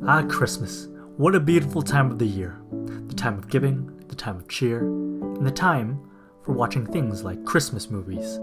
Ah, Christmas. What a beautiful time of the year. The time of giving, the time of cheer, and the time for watching things like Christmas movies.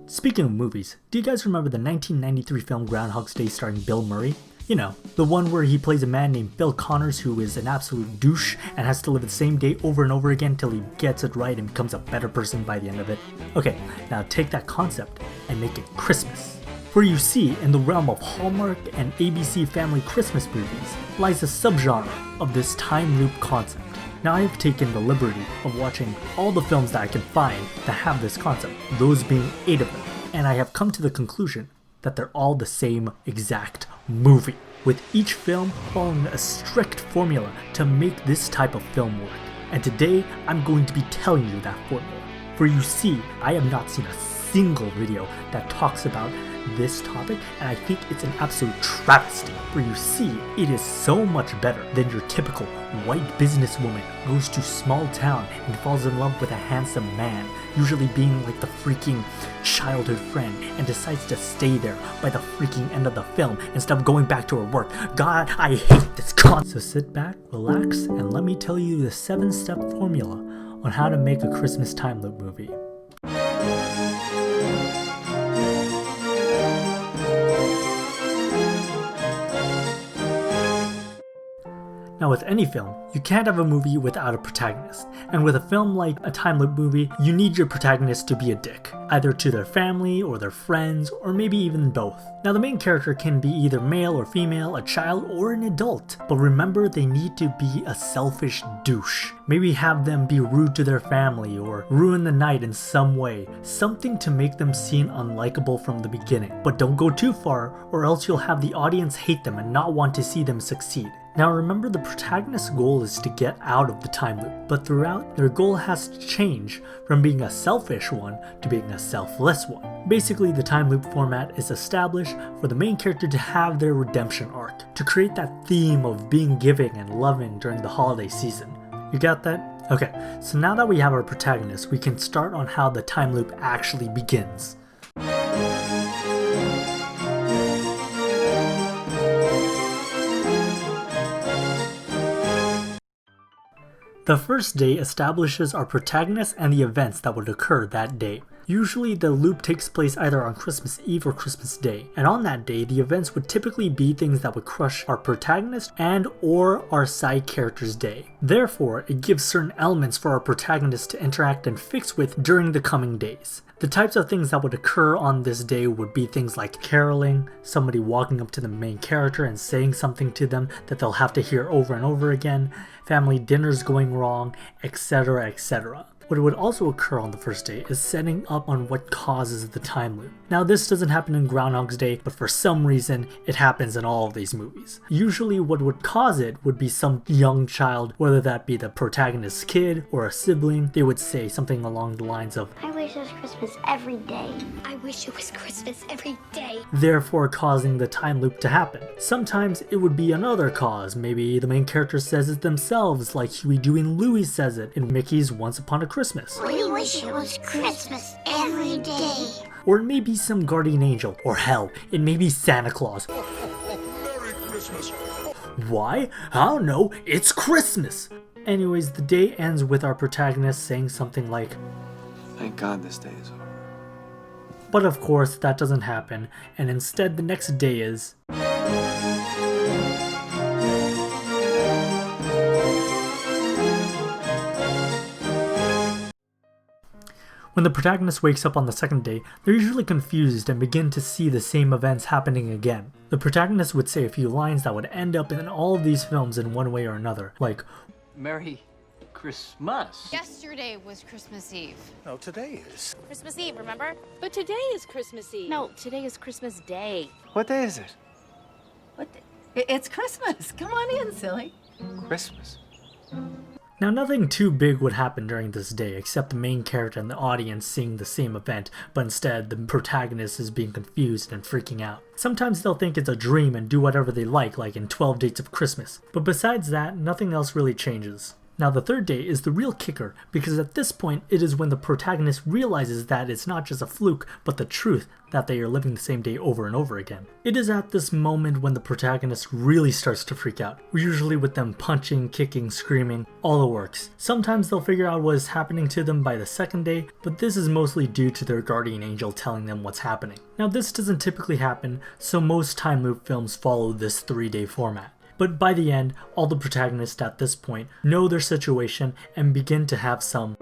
Speaking of movies, do you guys remember the 1993 film Groundhog's Day starring Bill Murray? You know, the one where he plays a man named Phil Connors who is an absolute douche and has to live the same day over and over again till he gets it right and becomes a better person by the end of it. Okay, now take that concept and make it Christmas. For you see, in the realm of Hallmark and ABC family Christmas movies lies a subgenre of this time loop concept. Now I have taken the liberty of watching all the films that I can find that have this concept, those being 8 of them, and I have come to the conclusion that they're all the same exact movie, with each film following a strict formula to make this type of film work. And today I'm going to be telling you that formula. For you see, I have not seen a single video that talks about this topic, and I think it's an absolute travesty. For you see, it is so much better than your typical white businesswoman goes to small town and falls in love with a handsome man, usually being like the freaking childhood friend, and decides to stay there by the freaking end of the film instead of going back to her work. God, I hate this concept. So sit back, relax, and let me tell you the 7-step formula on how to make a Christmas time loop movie. Now with any film, you can't have a movie without a protagonist, and with a film like a time loop movie, you need your protagonist to be a dick, either to their family or their friends, or maybe even both. Now the main character can be either male or female, a child or an adult, but remember they need to be a selfish douche. Maybe have them be rude to their family or ruin the night in some way, something to make them seem unlikable from the beginning. But don't go too far, or else you'll have the audience hate them and not want to see them succeed. Now remember, the protagonist's goal is to get out of the time loop, but throughout, their goal has to change from being a selfish one to being a selfless one. Basically, the time loop format is established for the main character to have their redemption arc, to create that theme of being giving and loving during the holiday season. You got that? Okay, so now that we have our protagonist, we can start on how the time loop actually begins. The first day establishes our protagonist and the events that would occur that day. Usually the loop takes place either on Christmas Eve or Christmas Day, and on that day the events would typically be things that would crush our protagonist and or our side character's day. Therefore, it gives certain elements for our protagonist to interact and fix with during the coming days. The types of things that would occur on this day would be things like caroling, somebody walking up to the main character and saying something to them that they'll have to hear over and over again, family dinners going wrong, etc, etc. What would also occur on the first day is setting up on what causes the time loop. Now this doesn't happen in Groundhog's Day, but for some reason it happens in all of these movies. Usually what would cause it would be some young child, whether that be the protagonist's kid or a sibling. They would say something along the lines of, "I wish it was Christmas every day. I wish it was Christmas every day." Therefore causing the time loop to happen. Sometimes it would be another cause. Maybe the main character says it themselves, like Huey, Dewey, and Louie says it in Mickey's Once Upon a Christmas. We wish it was Christmas every day. Or it may be some guardian angel, or hell, it may be Santa Claus. Merry Christmas. Why? I don't know, it's Christmas! Anyways, the day ends with our protagonist saying something like, "Thank God this day is over." But of course that doesn't happen, and instead the next day is... When the protagonist wakes up on the second day, they're usually confused and begin to see the same events happening again. The protagonist would say a few lines that would end up in all of these films in one way or another, like, "Merry Christmas." Yesterday was Christmas Eve. No, today is. Christmas Eve, remember? But today is Christmas Eve. No, today is Christmas Day. What day is it? It's Christmas. Come on in, silly. Christmas. Now nothing too big would happen during this day except the main character and the audience seeing the same event, but instead the protagonist is being confused and freaking out. Sometimes they'll think it's a dream and do whatever they like in 12 Dates of Christmas, but besides that, nothing else really changes. Now the third day is the real kicker, because at this point it is when the protagonist realizes that it's not just a fluke, but the truth that they are living the same day over and over again. It is at this moment when the protagonist really starts to freak out, usually with them punching, kicking, screaming, all the works. Sometimes they'll figure out what is happening to them by the second day, but this is mostly due to their guardian angel telling them what's happening. Now this doesn't typically happen, so most time loop films follow this 3-day format. But by the end, all the protagonists at this point know their situation and begin to have some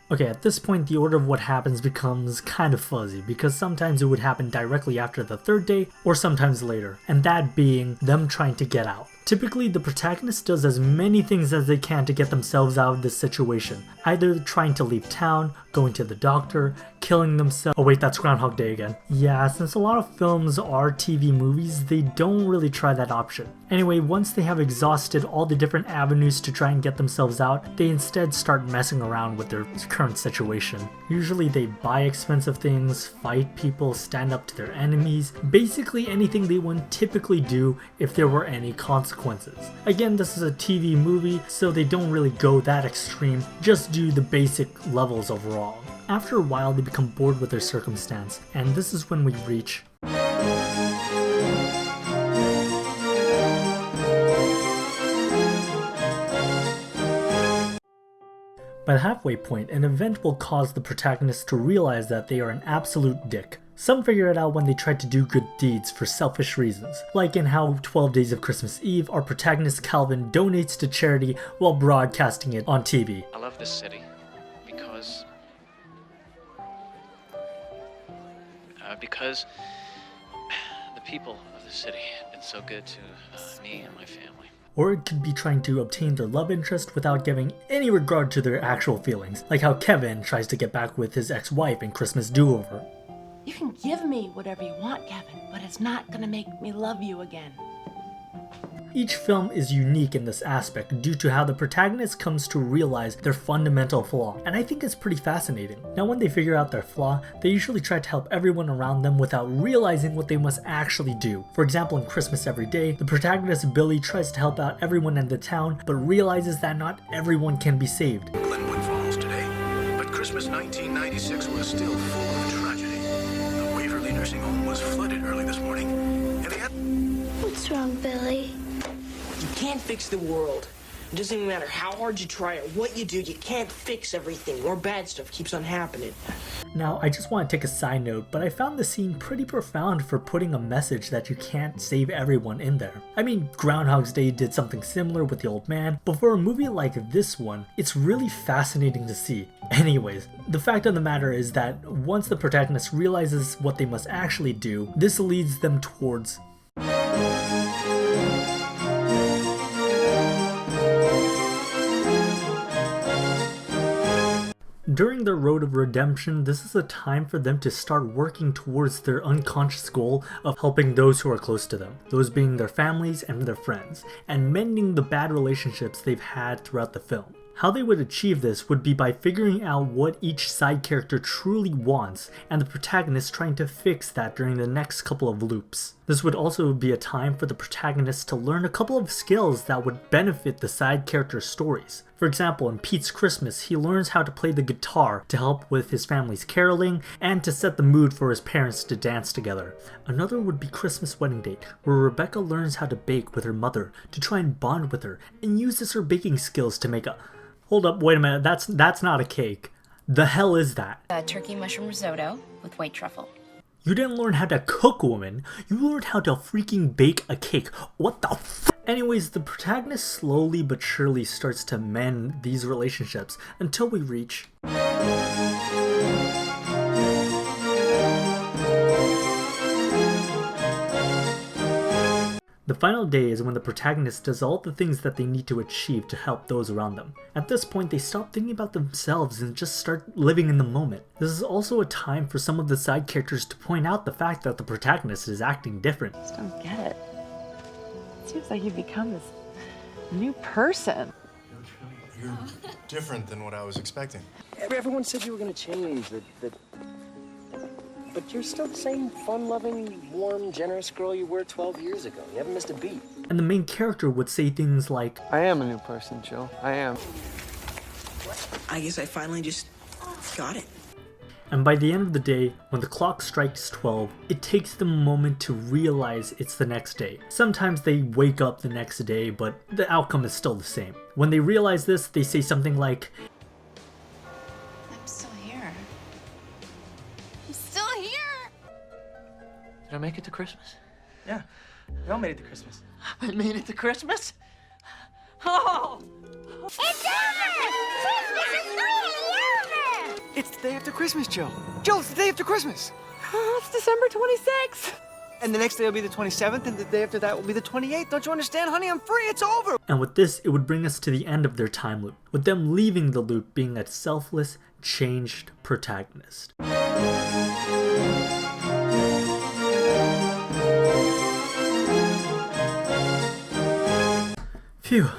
Okay, at this point the order of what happens becomes kind of fuzzy, because sometimes it would happen directly after the third day, or sometimes later, and that being them trying to get out. Typically, the protagonist does as many things as they can to get themselves out of this situation, either trying to leave town, going to the doctor, killing themselves. Oh wait, that's Groundhog Day again. Yeah, since a lot of films are TV movies, they don't really try that option. Anyway, once they have exhausted all the different avenues to try and get themselves out, they instead start messing around with their current situation. Usually they buy expensive things, fight people, stand up to their enemies, basically anything they wouldn't typically do if there were any consequences. Again, this is a TV movie, so they don't really go that extreme, just do the basic levels overall. After a while, they become bored with their circumstance, and this is when we reach By the halfway point, an event will cause the protagonist to realize that they are an absolute dick. Some figure it out when they try to do good deeds for selfish reasons, like in how 12 Days of Christmas Eve, our protagonist Calvin donates to charity while broadcasting it on TV. I love this city because the people of the city have been so good to me and my family. Or it could be trying to obtain their love interest without giving any regard to their actual feelings, like how Kevin tries to get back with his ex-wife in Christmas Do-Over. You can give me whatever you want, Kevin, but it's not gonna make me love you again. Each film is unique in this aspect due to how the protagonist comes to realize their fundamental flaw, and I think it's pretty fascinating. Now when they figure out their flaw, they usually try to help everyone around them without realizing what they must actually do. For example, in Christmas Every Day, the protagonist Billy tries to help out everyone in the town, but realizes that not everyone can be saved. Glenwood Falls today, but Christmas 1996 was still full of tragedy. The Waverly nursing home was flooded early this morning, and they had... What's wrong, Billy? You can't fix the world. It doesn't even matter how hard you try or what you do, you can't fix everything. More bad stuff keeps on happening. Now, I just want to take a side note, but I found the scene pretty profound for putting a message that you can't save everyone in there. I mean, Groundhog's Day did something similar with the old man, but for a movie like this one, it's really fascinating to see. Anyways, the fact of the matter is that once the protagonist realizes what they must actually do, this leads them towards During their road of redemption, this is a time for them to start working towards their unconscious goal of helping those who are close to them, those being their families and their friends, and mending the bad relationships they've had throughout the film. How they would achieve this would be by figuring out what each side character truly wants, and the protagonist trying to fix that during the next couple of loops. This would also be a time for the protagonist to learn a couple of skills that would benefit the side character stories. For example, in Pete's Christmas, he learns how to play the guitar to help with his family's caroling and to set the mood for his parents to dance together. Another would be Christmas Wedding Date, where Rebecca learns how to bake with her mother to try and bond with her and uses her baking skills to make a... Hold up, wait a minute, that's not a cake. The hell is that? Turkey mushroom risotto with white truffle. You didn't learn how to cook, woman. You learned how to freaking bake a cake. What the f? Anyways, the protagonist slowly but surely starts to mend these relationships until we reach... The final day is when the protagonist does all the things that they need to achieve to help those around them. At this point, they stop thinking about themselves and just start living in the moment. This is also a time for some of the side characters to point out the fact that the protagonist is acting different. I just don't get it. It seems like you've become this new person. You're different than what I was expecting. Everyone said you were going to change, but you're still the same fun-loving, warm, generous girl you were 12 years ago. You haven't missed a beat. And the main character would say things like, I am a new person, Jill. I am. I guess I finally just got it. and by the end of the day, when the clock strikes 12, it takes them a moment to realize it's the next day. Sometimes they wake up the next day, but the outcome is still the same. When they realize this, they say something like, I'm still here. I'm still here! Did I make it to Christmas? Yeah, we all made it to Christmas. I made it to Christmas? Oh! It's over! Christmas is finally over! It's the day after Christmas, Jill. Jill, it's the day after Christmas. Oh, it's December 26th. And the next day will be the 27th, and the day after that will be the 28th. Don't you understand, honey? I'm free. It's over. and with this, it would bring us to the end of their time loop, with them leaving the loop being a selfless, changed protagonist. Phew.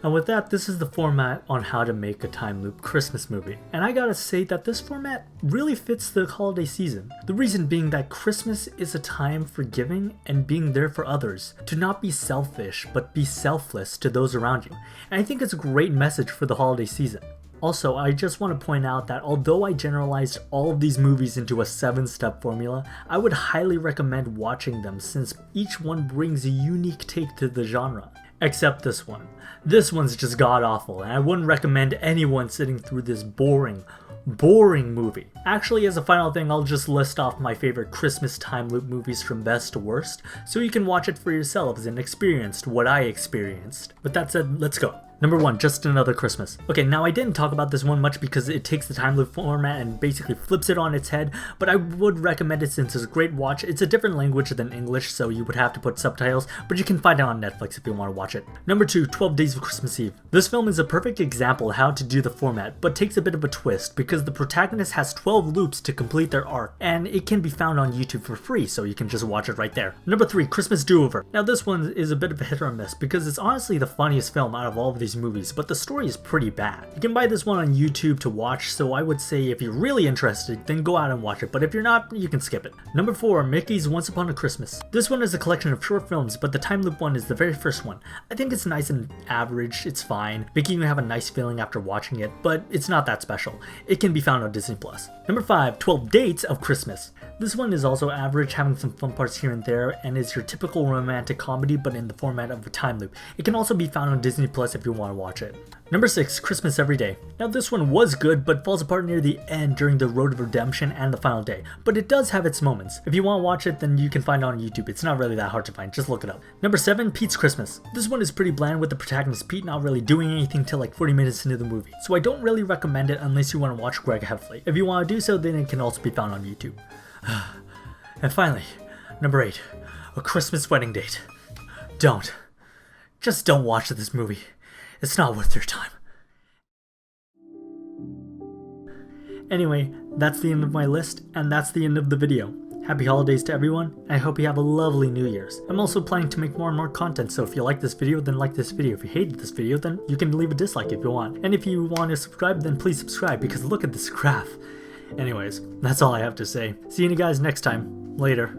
And with that, this is the format on how to make a time loop Christmas movie. And I gotta say that this format really fits the holiday season. The reason being that Christmas is a time for giving and being there for others. To not be selfish, but be selfless to those around you. And I think it's a great message for the holiday season. Also, I just want to point out that although I generalized all of these movies into a 7-step formula, I would highly recommend watching them since each one brings a unique take to the genre. Except this one. This one's just god-awful, and I wouldn't recommend anyone sitting through this boring movie. Actually, as a final thing, I'll just list off my favorite Christmas time loop movies from best to worst, so you can watch it for yourselves and experience what I experienced. With that said, let's go. Number 1, Just Another Christmas. Okay, now I didn't talk about this one much because it takes the time loop format and basically flips it on its head, but I would recommend it since it's a great watch. It's a different language than English, so you would have to put subtitles, but you can find it on Netflix if you want to watch it. Number 2, 12 Days of Christmas Eve. This film is a perfect example of how to do the format, but takes a bit of a twist because the protagonist has 12 loops to complete their arc, and it can be found on YouTube for free, so you can just watch it right there. Number 3, Christmas Do-Over. Now this one is a bit of a hit or miss because it's honestly the funniest film out of all of these movies, but the story is pretty bad. You can buy this one on YouTube to watch, so I would say if you're really interested, then go out and watch it, but if you're not, you can skip it. Number 4, Mickey's Once Upon a Christmas. This one is a collection of short films, but the time loop one is the very first one. I think it's nice and average, it's fine, making you have a nice feeling after watching it, but it's not that special. It can be found on Disney+. Number 5, 12 Dates of Christmas. This one is also average, having some fun parts here and there, and is your typical romantic comedy but in the format of a time loop. It can also be found on Disney Plus if you want to watch it. Number 6, Christmas Every Day. Now this one was good but falls apart near the end during the Road of Redemption and the final day, but it does have its moments. If you want to watch it, then you can find it on YouTube. It's not really that hard to find, just look it up. Number 7, Pete's Christmas. This one is pretty bland with the protagonist Pete not really doing anything till like 40 minutes into the movie, so I don't really recommend it unless you want to watch Greg Heffley. If you want to do so, then it can also be found on YouTube. And finally, number 8, A Christmas Wedding Date. Just don't watch this movie. It's not worth your time. Anyway, that's the end of my list, and that's the end of the video. Happy holidays to everyone, and I hope you have a lovely New Year's. I'm also planning to make more and more content, so if you like this video, then like this video. If you hated this video, then you can leave a dislike if you want. And if you want to subscribe, then please subscribe, because look at this graph. Anyways, that's all I have to say. See you guys next time. Later.